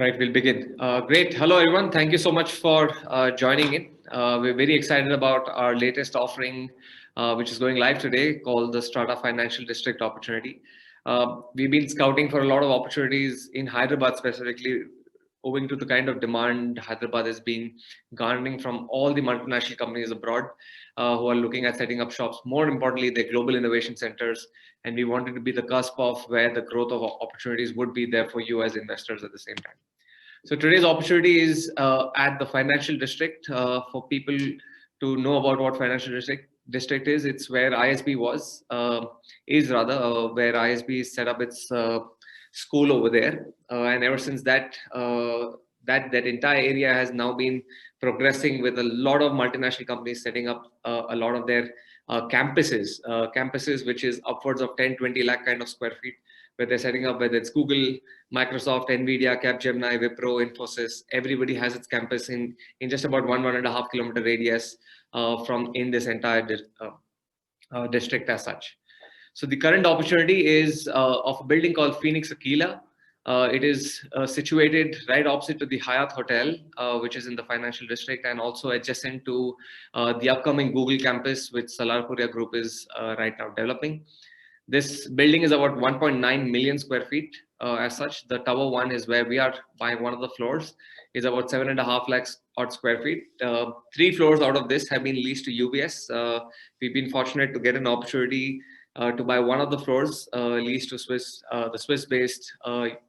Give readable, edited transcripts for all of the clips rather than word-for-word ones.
Right, we'll begin. Great. Hello, everyone. Thank you so much for joining in. We're very excited about our latest offering, which is going live today, called the Strata Financial District Opportunity. We've been scouting for a lot of opportunities in Hyderabad specifically, owing to the kind of demand Hyderabad has been garnering from all the multinational companies abroad who are looking at setting up shops. More importantly, the global innovation centers. And we wanted to be the cusp of where the growth of opportunities would be there for you as investors at the same time. So today's opportunity is at the financial district. For people to know about what financial district is, it's where ISB is where ISB set up its school over there, and ever since that, that entire area has now been progressing with a lot of multinational companies setting up a lot of their campuses, which is upwards of 10-20 lakh kind of square feet, where they're setting up, whether it's Google, Microsoft, Nvidia, Capgemini, Wipro, Infosys. Everybody has its campus in just about 1.5 kilometer radius from in this entire district as such. So the current opportunity is of a building called Phoenix Aquila. It is situated right opposite to the Hyatt Hotel, which is in the financial district, and also adjacent to the upcoming Google campus, which Salarpuria Group is right now developing. This building is about 1.9 million square feet. As such, the Tower 1 is where we are buying one of the floors, is about 7.5 lakhs odd square feet. 3 floors out of this have been leased to UBS. We've been fortunate to get an opportunity to buy one of the floors leased to the Swiss-based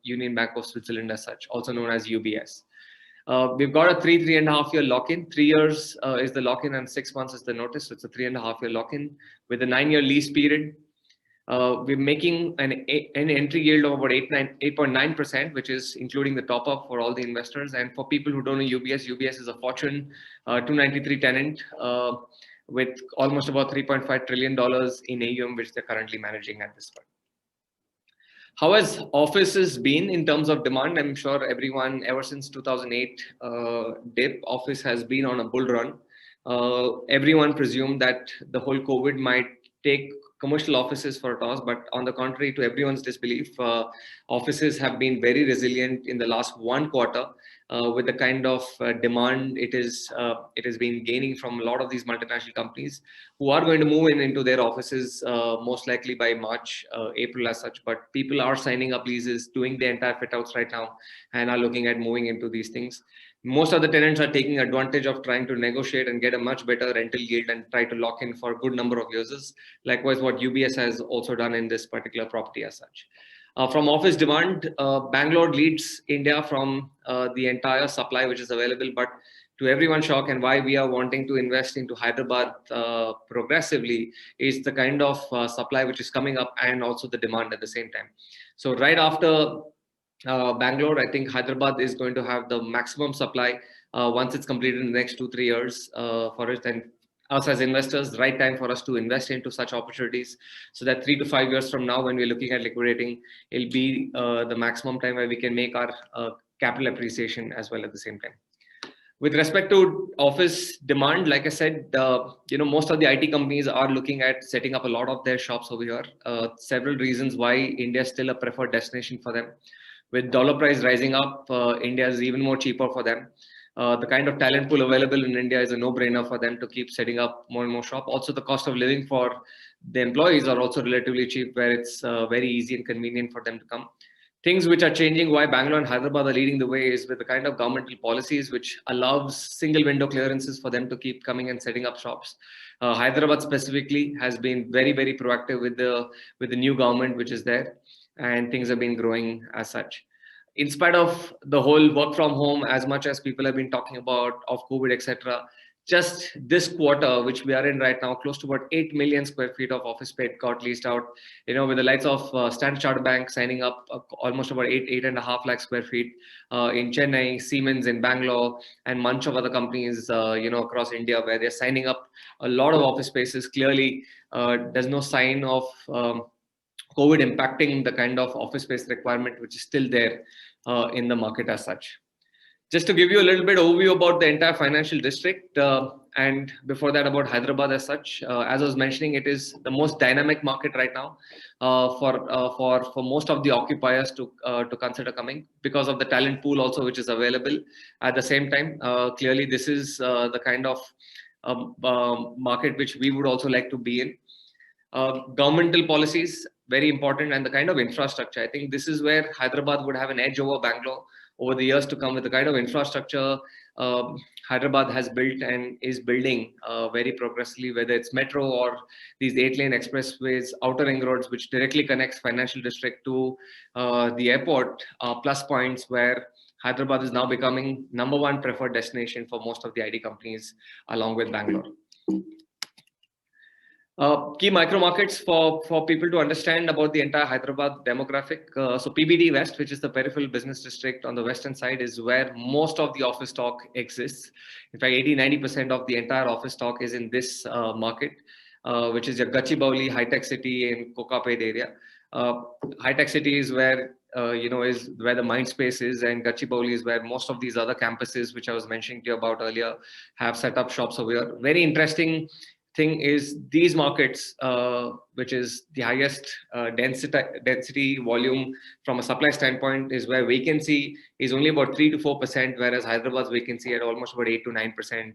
Union Bank of Switzerland as such, also known as UBS. We've got a 3.5 year lock-in. 3 years is the lock-in and 6 months is the notice. So it's a 3.5 year lock-in with a 9-year lease period. We're making an entry yield of about 8.9%, which is including the top up for all the investors. And for people who don't know UBS is a Fortune 293 tenant with almost about $3.5 trillion in AUM, which they're currently managing at this point. How has offices been in terms of demand? I'm sure everyone, ever since 2008 dip, office has been on a bull run. Everyone presumed that the whole COVID might take commercial offices for a toss, but on the contrary, to everyone's disbelief, offices have been very resilient in the last 1 quarter with the kind of demand it has been gaining from a lot of these multinational companies who are going to move into their offices most likely by March, April as such. But people are signing up leases, doing the entire fit outs right now, and are looking at moving into these things. Most of the tenants are taking advantage of trying to negotiate and get a much better rental yield and try to lock in for a good number of users. Likewise, what UBS has also done in this particular property as such. From office demand, Bangalore leads India from the entire supply which is available. But to everyone's shock, and why we are wanting to invest into Hyderabad progressively, is the kind of supply which is coming up and also the demand at the same time. So right after Bangalore, I think Hyderabad is going to have the maximum supply once it's completed in the next 2-3 years for it. And us as investors, the right time for us to invest into such opportunities, so that 3 to 5 years from now, when we're looking at liquidating, it'll be the maximum time where we can make our capital appreciation as well at the same time. With respect to office demand, like I said, most of the IT companies are looking at setting up a lot of their shops over here. Several reasons why India is still a preferred destination for them. With dollar price rising up, India is even more cheaper for them. The kind of talent pool available in India is a no-brainer for them to keep setting up more and more shop. Also, the cost of living for the employees are also relatively cheap, where it's very easy and convenient for them to come. Things which are changing, why Bangalore and Hyderabad are leading the way, is with the kind of governmental policies which allows single window clearances for them to keep coming and setting up shops. Hyderabad specifically has been very, very proactive with the new government which is there, and things have been growing as such. In spite of the whole work from home, as much as people have been talking about of COVID, etc., just this quarter, which we are in right now, close to about 8 million square feet of office space got leased out. With the likes of Standard Chartered Bank signing up almost about 8.5 lakh square feet in Chennai, Siemens in Bangalore, and bunch of other companies, across India, where they're signing up a lot of office spaces. Clearly, there's no sign of COVID impacting the kind of office space requirement which is still there in the market as such. Just to give you a little bit overview about the entire financial district, and before that about Hyderabad as such. As I was mentioning, it is the most dynamic market right now for most of the occupiers to consider coming because of the talent pool also which is available. At the same time, clearly this is the kind of market which we would also like to be in. Governmental policies, very important, and the kind of infrastructure. I think this is where Hyderabad would have an edge over Bangalore over the years to come with the kind of infrastructure Hyderabad has built and is building very progressively, whether it's metro or these 8-lane expressways, outer ring roads, which directly connects financial district to the airport, plus points where Hyderabad is now becoming #1 preferred destination for most of the IT companies along with Bangalore. Key micro markets for people to understand about the entire Hyderabad demographic. So PBD West, which is the peripheral business district on the western side, is where most of the office stock exists. In fact, 80-90% of the entire office stock is in this market, which is your Gachibowli, High Tech City, and Kokapet area. High Tech City is where is where the Mindspace is, and Gachibowli is where most of these other campuses, which I was mentioning to you about earlier, have set up shops over here. Very interesting thing is these markets, which is the highest density volume from a supply standpoint, is where vacancy is only about 3 to 4%, whereas Hyderabad's vacancy at almost about 8 to 9%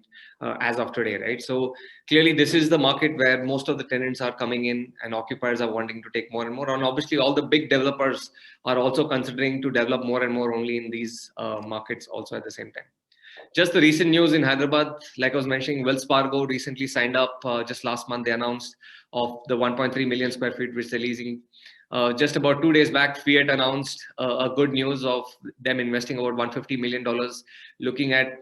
as of today, right? So clearly this is the market where most of the tenants are coming in and occupiers are wanting to take more and more. And obviously all the big developers are also considering to develop more and more only in these markets also at the same time. Just the recent news in Hyderabad, like I was mentioning, Wells Fargo recently signed up just last month. They announced of the 1.3 million square feet which they're leasing. Just about 2 days back, Fiat announced a good news of them investing about $150 million, looking at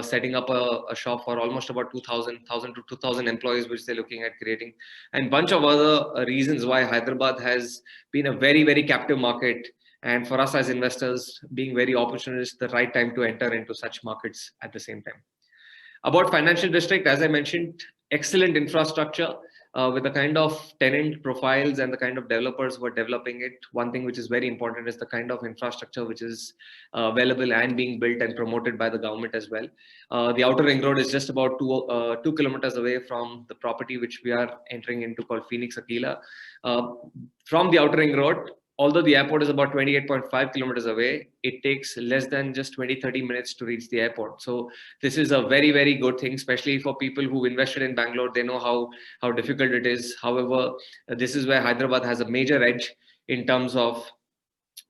setting up a shop for almost about 1,000 to 2,000 employees, which they're looking at creating. And bunch of other reasons why Hyderabad has been a very, very captive market. And for us as investors, being very opportunist, the right time to enter into such markets at the same time. About financial district, as I mentioned, excellent infrastructure with the kind of tenant profiles and the kind of developers who are developing it. One thing which is very important is the kind of infrastructure which is available and being built and promoted by the government as well. The outer ring road is just about 2 kilometers away from the property which we are entering into called Phoenix Aquila. From the outer ring road, although the airport is about 28.5 kilometers away, it takes less than just 20-30 minutes to reach the airport. So this is a very, very good thing, especially for people who invested in Bangalore. They know how difficult it is. However, this is where Hyderabad has a major edge in terms of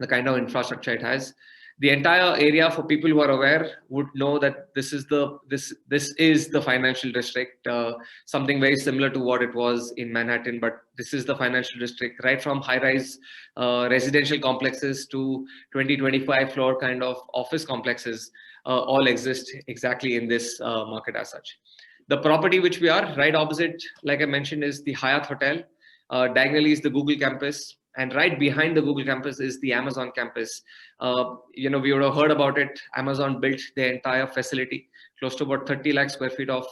the kind of infrastructure it has. The entire area, for people who are aware, would know that this is the financial district, something very similar to what it was in Manhattan, but this is the financial district, right from high-rise residential complexes to 20-25 floor kind of office complexes, all exist exactly in this market as such. The property which we are right opposite, like I mentioned, is the Hyatt Hotel. Diagonally is the Google campus. And right behind the Google campus is the Amazon campus. We would have heard about it. Amazon built their entire facility, close to about 30 lakh square feet of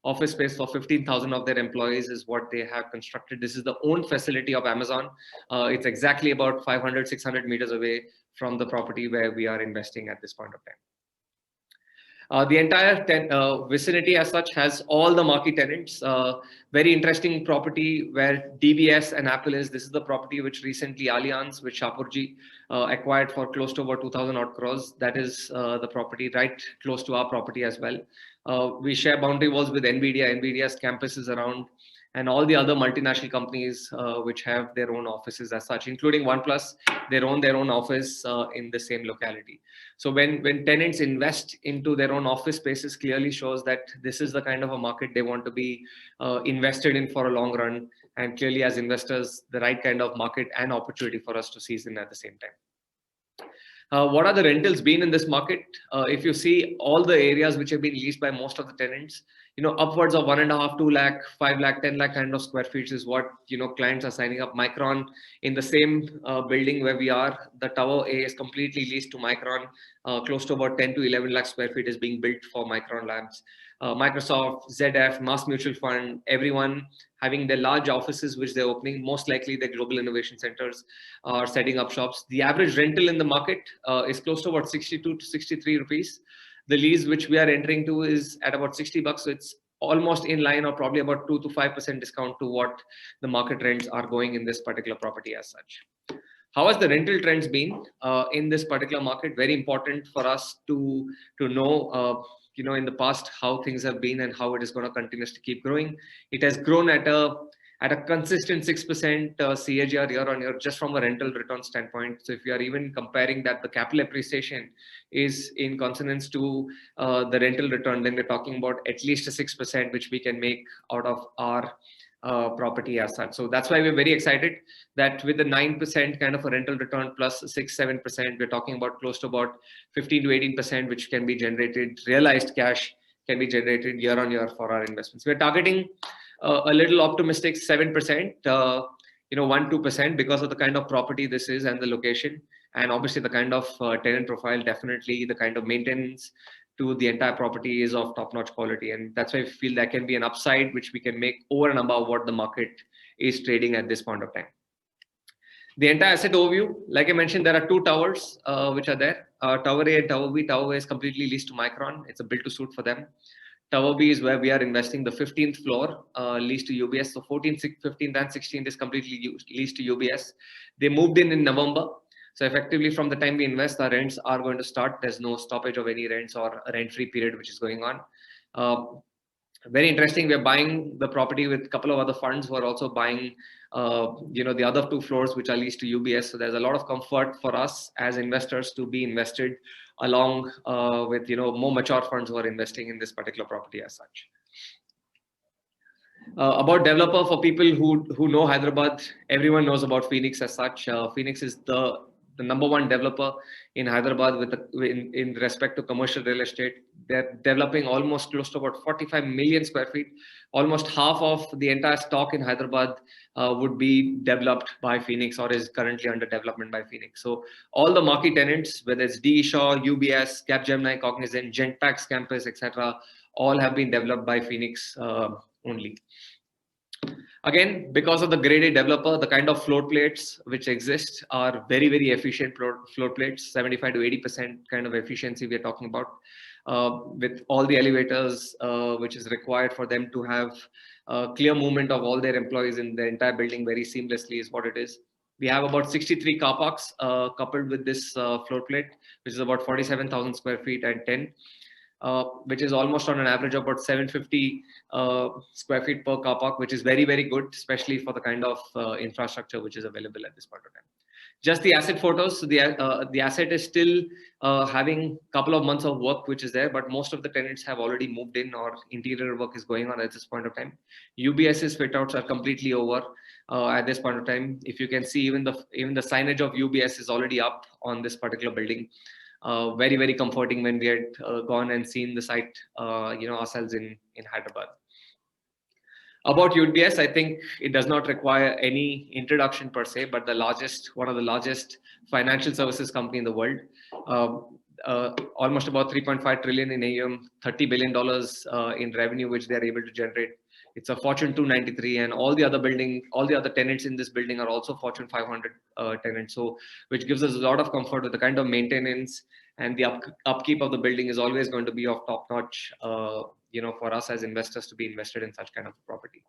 office space for 15,000 of their employees is what they have constructed. This is the own facility of Amazon. It's exactly about 500, 600 meters away from the property where we are investing at this point of time. The entire vicinity as such has all the marquee tenants. Very interesting property where DBS and Apple is. This is the property which recently Allianz with Shapoorji acquired for close to about 2,000 odd crores. That is the property right close to our property as well. We share boundary walls with NVIDIA. NVIDIA's campus is around, and all the other multinational companies which have their own offices as such, including OnePlus, they own their own office in the same locality. So when tenants invest into their own office spaces, clearly shows that this is the kind of a market they want to be invested in for a long run. And clearly as investors, the right kind of market and opportunity for us to seize in at the same time. What are the rentals been in this market? If you see all the areas which have been leased by most of the tenants, upwards of 1.5, 2 lakh, 5 lakh, 10 lakh kind of square feet is what, clients are signing up. Micron in the same building where we are, the Tower A is completely leased to Micron. Close to about 10 to 11 lakh square feet is being built for Micron Labs. Microsoft, ZF, Mass Mutual Fund, everyone having their large offices which they're opening. Most likely the global innovation centers are setting up shops. The average rental in the market is close to about 62 to 63 rupees. The lease which we are entering to is at about 60 bucks. So it's almost in line, or probably about 2 to 5% discount to what the market rents are going in this particular property as such. How has the rental trends been in this particular market? Very important for us to know, in the past, how things have been and how it is going to continue to keep growing. It has grown at a consistent 6% CAGR year on year, just from a rental return standpoint. So if you are even comparing that, the capital appreciation is in consonance to the rental return, then we're talking about at least a 6%, which we can make out of our property as such. So that's why we're very excited that with the 9% kind of a rental return plus 6-7%, we're talking about close to about 15 to 18%, which can be generated, realized cash can be generated year on year for our investments. We're targeting a little optimistic 7%, 1-2%, because of the kind of property this is and the location, and obviously the kind of tenant profile. Definitely the kind of maintenance to the entire property is of top-notch quality, and that's why I feel that can be an upside which we can make over and above what the market is trading at this point of time. The entire asset overview, like I mentioned, there are two towers which are there. Tower A and Tower B. Tower A is completely leased to Micron. It's a build to suit for them. Tower B is where we are investing, the 15th floor, leased to UBS. So 14th, 15th and 16th is completely leased to UBS. They moved in November. So effectively from the time we invest, our rents are going to start. There's no stoppage of any rents or rent-free period which is going on. Very interesting. We're buying the property with a couple of other funds who are also buying, the other two floors which are leased to UBS. So there's a lot of comfort for us as investors to be invested along with, more mature funds who are investing in this particular property as such. About developer, for people who know Hyderabad, everyone knows about Phoenix as such. Phoenix is the number one developer in Hyderabad in respect to commercial real estate. They're developing almost close to about 45 million square feet. Almost half of the entire stock in Hyderabad would be developed by Phoenix or is currently under development by Phoenix. So all the marquee tenants, whether it's D. Shaw, UBS, Capgemini, Cognizant, Genpact campus, etc., all have been developed by Phoenix only. Again, because of the grade A developer, the kind of floor plates which exist are very, very efficient floor plates, 75 to 80% kind of efficiency we're talking about, with all the elevators, which is required for them to have clear movement of all their employees in the entire building very seamlessly is what it is. We have about 63 car parks coupled with this floor plate, which is about 47,000 square feet and 10. Which is almost on an average of about 750 square feet per car park, which is very, very good, especially for the kind of infrastructure which is available at this point of time. Just the asset photos. So the asset is still having a couple of months of work which is there, but most of the tenants have already moved in or interior work is going on at this point of time. UBS's fit outs are completely over at this point of time. If you can see, even the signage of UBS is already up on this particular building. Very, very comforting when we had gone and seen the site, ourselves in Hyderabad. About UBS, I think it does not require any introduction per se, but one of the largest financial services company in the world. Almost about 3.5 trillion in AUM, $30 billion in revenue, which they're able to generate. It's a Fortune 293, and all the other tenants in this building are also Fortune 500 tenants. So, which gives us a lot of comfort with the kind of maintenance and the upkeep of the building is always going to be of top notch, for us as investors to be invested in such kind of property.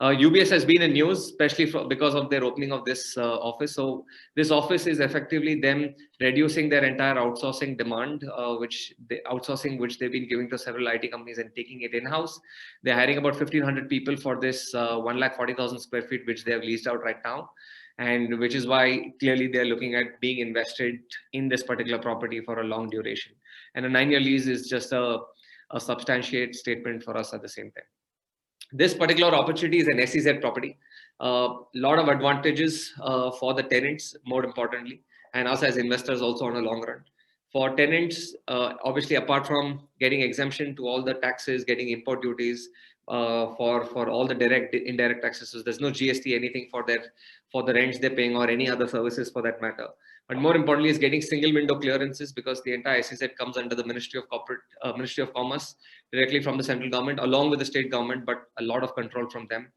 UBS has been in news, especially because of their opening of this office. So this office is effectively them reducing their entire outsourcing demand, which they've been giving to several IT companies and taking it in-house. They're hiring about 1,500 people for this 140,000 square feet, which they have leased out right now. And which is why clearly they're looking at being invested in this particular property for a long duration. And a 9-year lease is just a substantiate statement for us at the same time. This particular opportunity is an SEZ property. Lot of advantages for the tenants, more importantly, and us as investors also on a long run. For tenants, obviously, apart from getting exemption to all the taxes, getting import duties, for all the direct, indirect taxes, so there's no GST, anything for the rents they're paying or any other services for that matter. But more importantly, is getting single window clearances, because the entire SEZ comes under the Ministry of Commerce, directly from the central government, along with the state government, but a lot of control from them.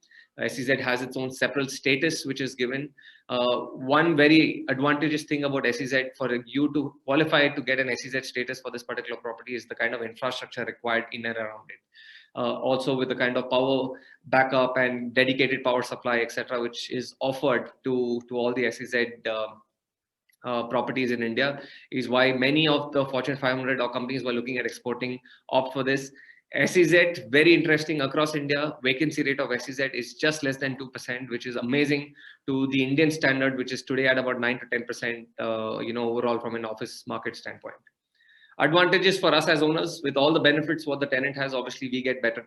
SEZ has its own separate status, which is given. One very advantageous thing about SEZ, for you to qualify to get an SEZ status for this particular property, is the kind of infrastructure required in and around it. Also with the kind of power backup and dedicated power supply, etc., which is offered to all the SEZ properties in India, is why many of the Fortune 500 or companies were looking at exporting opt for this. SEZ, very interesting across India. Vacancy rate of SEZ is just less than 2%, which is amazing to the Indian standard, which is today at about 9 to 10%, overall from an office market standpoint. Advantages for us as owners, with all the benefits what the tenant has, obviously we get better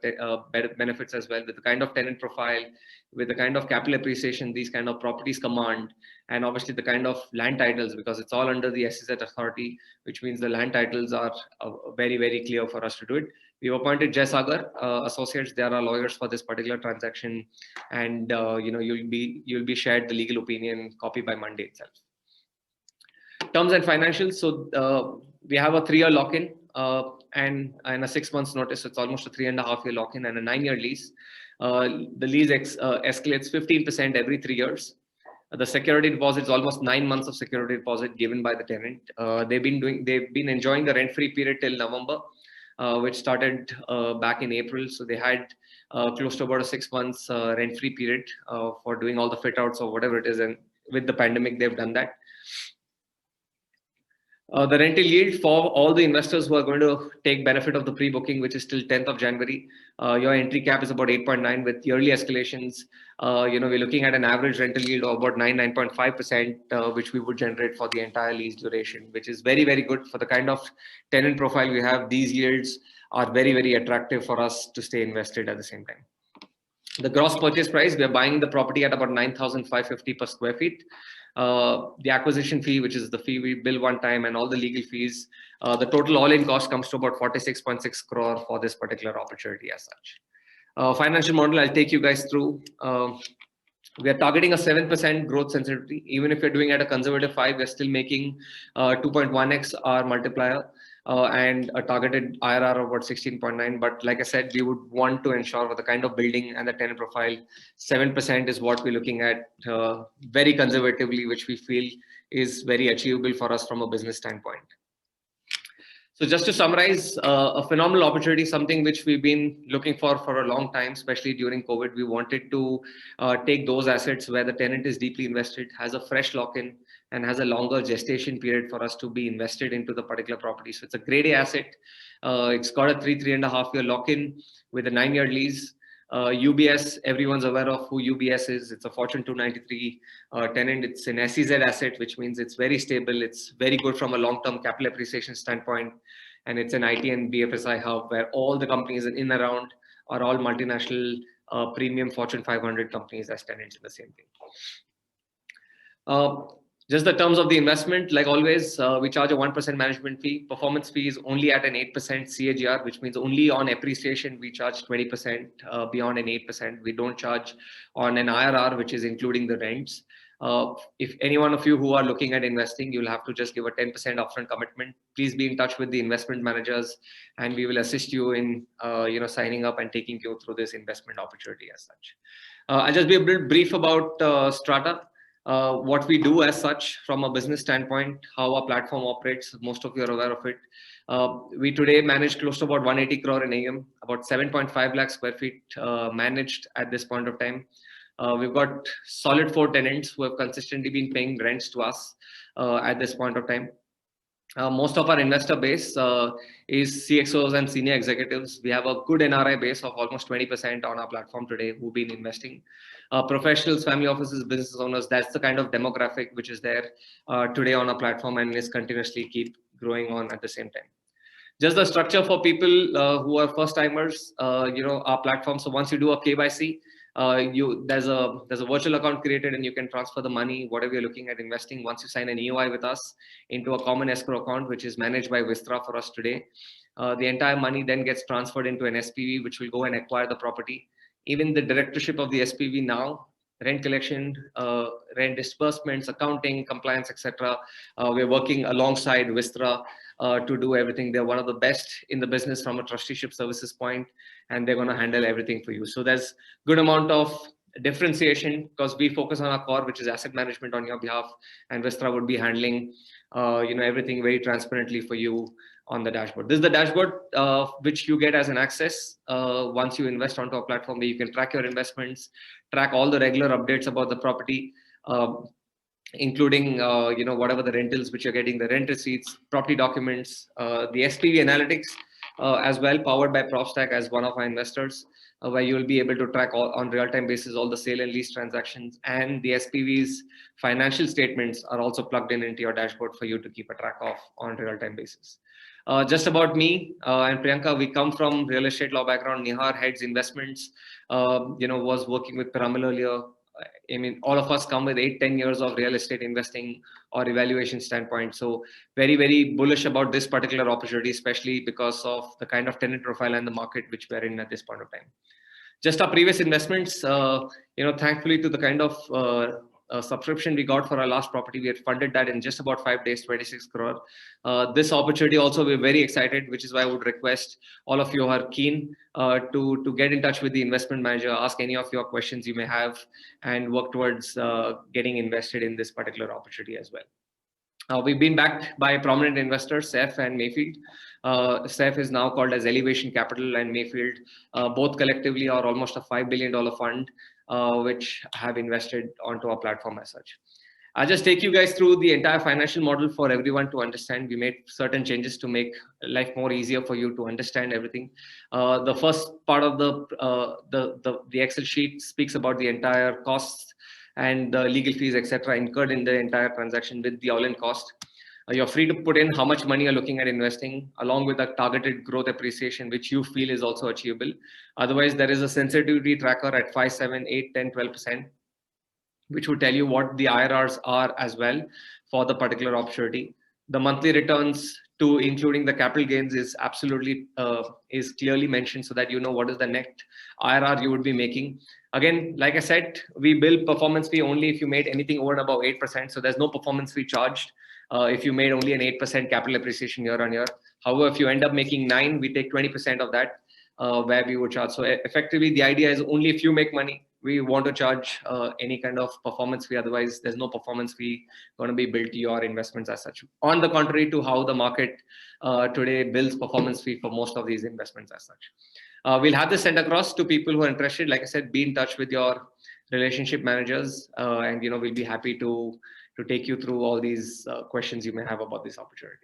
benefits as well, with the kind of tenant profile, with the kind of capital appreciation these kind of properties command, and obviously the kind of land titles, because it's all under the SEZ authority, which means the land titles are very, very clear for us to do it. We've appointed Jai Sagar Associates. They are our lawyers for this particular transaction, and you'll be shared the legal opinion copy by Monday itself. Terms and financials. So we have a 3-year lock-in and a 6 months notice. So it's almost a 3.5-year lock-in and a 9-year lease. The lease escalates 15% every 3 years. The security deposit is almost 9 months of security deposit given by the tenant. They've been enjoying the rent-free period till November, which started back in April. So they had close to about a 6 months rent-free period for doing all the fit outs or whatever it is. And with the pandemic, they've done that. The rental yield for all the investors who are going to take benefit of the pre-booking, which is till 10th of January, your entry cap is about 8.9 with yearly escalations. We're looking at an average rental yield of about 9.5%, which we would generate for the entire lease duration, which is very, very good for the kind of tenant profile we have. These yields are very, very attractive for us to stay invested at the same time. The gross purchase price, we are buying the property at about 9,550 per square feet. The acquisition fee, which is the fee we bill one time, and all the legal fees, the total all-in cost comes to about 46.6 crore for this particular opportunity as such. Financial model, I'll take you guys through. We are targeting a 7% growth sensitivity. Even if you're doing at a conservative 5, we're still making 2.1x our multiplier. And a targeted IRR of about 16.9. But like I said, we would want to ensure with the kind of building and the tenant profile, 7% is what we're looking at very conservatively, which we feel is very achievable for us from a business standpoint. So just to summarize, a phenomenal opportunity, something which we've been looking for a long time, especially during COVID. We wanted to take those assets where the tenant is deeply invested, has a fresh lock-in, and has a longer gestation period for us to be invested into the particular property. So it's a grade A asset. It's got a 3.5-year lock-in with a 9-year lease. UBS, everyone's aware of who UBS is. It's a Fortune 293 tenant. It's an SEZ asset, which means it's very stable. It's very good from a long-term capital appreciation standpoint. And it's an IT and BFSI hub where all the companies in and around are all multinational premium Fortune 500 companies as tenants in the same thing. Just the terms of the investment, like always, we charge a 1% management fee. Performance fee is only at an 8% CAGR, which means only on appreciation, we charge 20% beyond an 8%. We don't charge on an IRR, which is including the rents. If any one of you who are looking at investing, you'll have to just give a 10% upfront commitment. Please be in touch with the investment managers, and we will assist you in signing up and taking you through this investment opportunity as such. I'll just be a bit brief about Strata. What we do as such from a business standpoint, how our platform operates, most of you are aware of it. We today manage close to about 180 crore in AUM, about 7.5 lakh square feet managed at this point of time. We've got solid 4 tenants who have consistently been paying rents to us at this point of time. Most of our investor base is CXOs and senior executives. We have a good NRI base of almost 20% on our platform today who've been investing. Professionals, family offices, business owners, that's the kind of demographic which is there today on our platform and is continuously keep growing on at the same time. Just the structure for people who are first timers, our platform. So once you do a KYC, There's a virtual account created, and you can transfer the money, whatever you're looking at investing, once you sign an EOI with us, into a common escrow account, which is managed by Vistra for us today. The entire money then gets transferred into an SPV, which will go and acquire the property. Even the directorship of the SPV now, rent collection, rent disbursements, accounting, compliance, etc. We're working alongside Vistra to do everything. They're one of the best in the business from a trusteeship services point, and they're going to handle everything for you. So there's good amount of differentiation because we focus on our core, which is asset management on your behalf, and Vistra would be handling everything very transparently for you on the dashboard. This is the dashboard which you get as an access once you invest onto a platform where you can track your investments, track all the regular updates about the property, including whatever the rentals which you're getting, the rent receipts, property documents, the SPV analytics as well, powered by PropStack as one of our investors, where you'll be able to track on real-time basis all the sale and lease transactions, and the SPV's financial statements are also plugged into your dashboard for you to keep a track of on real-time basis. Just about me and Priyanka, we come from real estate law background. Nihar heads investments, was working with Piramal earlier. I mean, all of us come with 8-10 years of real estate investing or evaluation standpoint. So very, very bullish about this particular opportunity, especially because of the kind of tenant profile and the market which we're in at this point of time. Just our previous investments, thankfully to the kind of subscription we got for our last property, we had funded that in just about 5 days, 26 crore. This opportunity also, we're very excited, which is why I would request all of you who are keen to get in touch with the investment manager, ask any of your questions you may have, and work towards getting invested in this particular opportunity as well. We've been backed by prominent investors, SEF and Mayfield. SEF is now called as Elevation Capital, and Mayfield, both collectively are almost a $5 billion fund, which have invested onto our platform as such. I'll just take you guys through the entire financial model for everyone to understand. We made certain changes to make life more easier for you to understand everything. The first part of the Excel sheet speaks about the entire costs and the legal fees, etc., incurred in the entire transaction with the all-in cost. You're free to put in how much money you're looking at investing, along with a targeted growth appreciation, which you feel is also achievable. Otherwise, there is a sensitivity tracker at 5, 7, 8, 10, 12%, which will tell you what the IRRs are as well for the particular opportunity. The monthly returns, to including the capital gains, is absolutely is clearly mentioned so that you know what is the net IRR you would be making. Again, like I said, we bill performance fee only if you made anything over and above 8%. So there's no performance fee charged if you made only an 8% capital appreciation year on year. However, if you end up making 9, we take 20% of that where we would charge. So effectively, the idea is only if you make money, we want to charge any kind of performance fee. Otherwise, there's no performance fee going to be built to your investments as such. On the contrary to how the market today bills performance fee for most of these investments as such. We'll have this sent across to people who are interested. Like I said, be in touch with your relationship managers, and we'll be happy to take you through all these questions you may have about this opportunity.